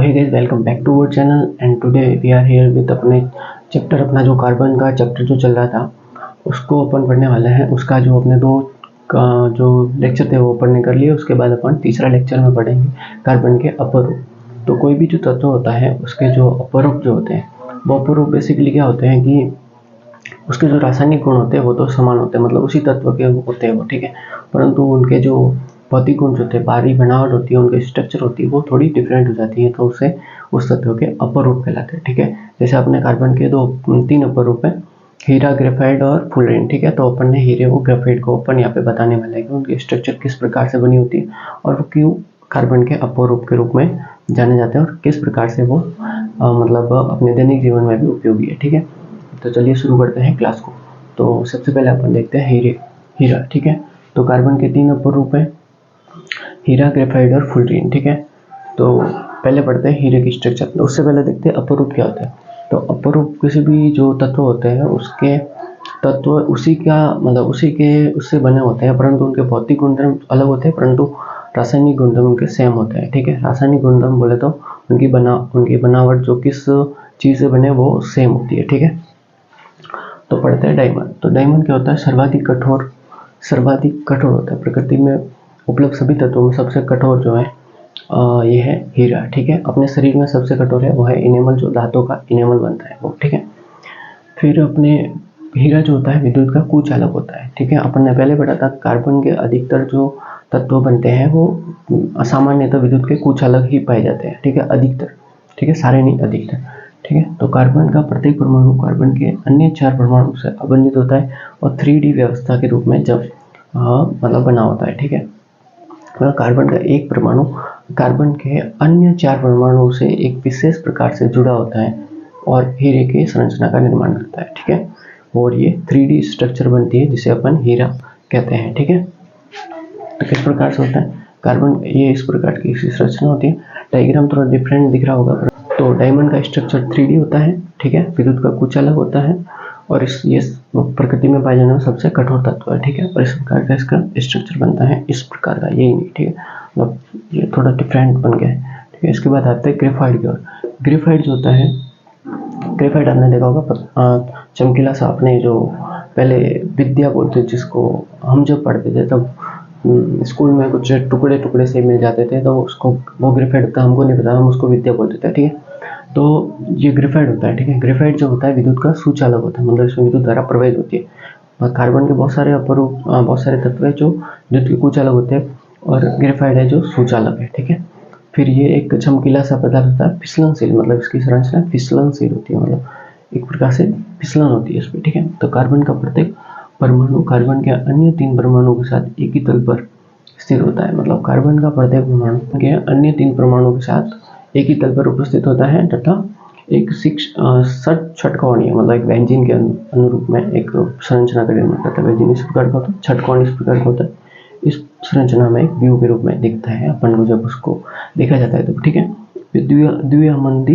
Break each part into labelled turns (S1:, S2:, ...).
S1: hey guys, welcome back to our channel and today we are here with अपने chapter अपना जो carbon का chapter जो चल रहा था उसको अपन पढ़ने वाले हैं। उसका जो अपने दो का जो लेक्चर थे वो पढ़ने कर लिए। उसके बाद अपन तीसरा लेक्चर में पढ़ेंगे कार्बन के अपर रूप। तो कोई भी जो तत्व होता है उसके जो अपर रूप जो होते हैं वो अपर रूप बेसिकली क्या होते हैं कि उसके जो रासायनिक गुण होते हैं वो तो समान होते हैं, मतलब उसी तत्व के होते हैं वो, ठीक है। परंतु उनके जो भौतिक गुण जो होते हैं, बाहरी बनावट होती है, उनकी स्ट्रक्चर होती है, वो थोड़ी डिफरेंट हो जाती है, तो उसे उस तत्व के अपर रूप कहलाते हैं, ठीक है। जैसे अपने कार्बन के तीन अपर रूप है, हीरा, ग्रेफाइट और फुलरीन, ठीक है। तो अपन ने हीरे और ग्रेफाइट को अपन यहाँ पे बताने वाले हैं कि उनकी स्ट्रक्चर किस प्रकार से बनी होती है और वो क्यों कार्बन के अपर रूप के रूप में जाने जाते हैं और किस प्रकार से वो मतलब अपने दैनिक जीवन में भी उपयोगी है, ठीक है। तो चलिए शुरू करते हैं क्लास को। तो सबसे पहले अपन देखते हैं हीरा, ठीक है। तो कार्बन के तीन अपर रूप है, हीरा, ग्रेफाइट और फुलरीन, ठीक है। तो पहले पढ़ते हैं हीरे की स्ट्रक्चर। तो उससे पहले देखते हैं अपर रूप क्या होता है। तो अपर रूप किसी भी जो तत्व होते हैं उसके तत्व उसी का मतलब उससे बने होते हैं, परंतु उनके भौतिक गुणधर्म अलग होते हैं, परंतु रासायनिक गुणधर्म उनके सेम होते हैं, ठीक है। रासायनिक गुणधर्म बोले तो उनकी बनावट जो किस चीज़ से बने वो सेम होती है, ठीक है। तो पढ़ते हैं डायमंड। तो डायमंड क्या होता है, सर्वाधिक कठोर होता है। प्रकृति में उपलब्ध सभी तत्वों में सबसे कठोर जो है ये है हीरा, ठीक है। अपने शरीर में सबसे कठोर है वो है इनेमल, जो धातु का इनेमल बनता है वो, ठीक है। फिर अपने हीरा जो होता है विद्युत का कुचालक होता है, ठीक है। अपन ने पहले पढ़ा था कार्बन के अधिकतर जो तत्व बनते हैं वो सामान्यतः विद्युत के कुचालक ही पाए जाते हैं, ठीक है, अधिकतर, ठीक है, सारे नहीं अधिकतर, ठीक है। तो कार्बन का प्रत्येक परमाणु कार्बन के अन्य 4 परमाणु से अबंधित होता है और 3D व्यवस्था के रूप में जब मतलब बना होता है, ठीक है। मतलब कार्बन का एक परमाणु कार्बन के अन्य 4 परमाणुओं से एक विशेष प्रकार से जुड़ा होता है और हीरे की संरचना का निर्माण करता है, ठीक है। और ये 3D स्ट्रक्चर बनती है जिसे अपन हीरा कहते हैं, ठीक है। तो किस प्रकार से होता है कार्बन, ये इस प्रकार की संरचना होती है। डायग्राम थोड़ा डिफरेंट दिख रहा होगा। तो डायमंड का स्ट्रक्चर 3D होता है, ठीक है। विद्युत का कुचालक होता है और ये प्रकृति में पाए जाने वाला सबसे कठोर तत्व है, ठीक है। और इस प्रकार का इसका स्ट्रक्चर बनता है, इस प्रकार का, यही नहीं, ठीक है, मतलब ये थोड़ा डिफरेंट बन गया है, ठीक है। इसके बाद आते हैं ग्रेफाइट की ओर। ग्रेफाइट जो होता है, ग्रेफाइट आपने देखा होगा चमकीला सा, आपने जो पहले विद्या बोलते जिसको हम जब पढ़ते थे तब स्कूल में कुछ टुकड़े से मिल जाते थे, तो उसको वो ग्रेफाइट होता है, हमको नहीं पता, हम उसको विद्या बोलते थे, ठीक है। तो ये ग्रेफाइट होता है, ठीक है। ग्रेफाइट जो होता है विद्युत का सुचालक होता है, मतलब इसमें विद्युत धारा प्रवाहित होती है। कार्बन के बहुत सारे तत्व है जो विद्युत के कुचालक होते हैं और ग्रेफाइट है जो सुचालक है, ठीक है। फिर ये एक चमकीला सा पदार्थ होता है, फिसलनशील, मतलब इसकी संरचना फिसलनशील होती है, मतलब एक प्रकार से फिसलन होती है इसमें, ठीक है। तो कार्बन का प्रत्येक परमाणु कार्बन के अन्य 3 परमाणुओं के साथ एक ही तल पर स्थित होता है, मतलब कार्बन का प्रत्येक परमाणु के अन्य 3 परमाणुओं के साथ एक ही तल पर उपस्थित होता है तथा एक षटकोणीय मतलब एक व्यंजन के अनुरूप में एक संरचना का निर्माण करता है। व्यंजन इस प्रकार का होता है, षटकोण इस प्रकार का होता है। इस संरचना में एक व्यू के रूप में दिखता है अपन को जब उसको देखा जाता है तो, ठीक है। द्विआबंध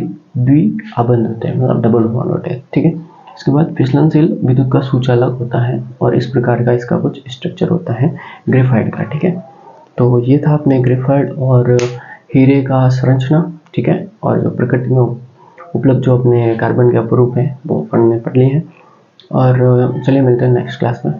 S1: होते हैं, मतलब डबल बॉन्ड होते हैं, ठीक है। इसके बाद फिसलनशील विद्युत का सुचालक होता है और इस प्रकार का इसका कुछ स्ट्रक्चर होता है ग्रेफाइट का, ठीक है। तो ये था अपने ग्रेफाइट और हीरे का संरचना, ठीक है। और जो प्रकृति में उपलब्ध जो अपने कार्बन के अपर रूप है वो अपन ने पढ़ लिए हैं। और चलिए मिलते हैं नेक्स्ट क्लास में।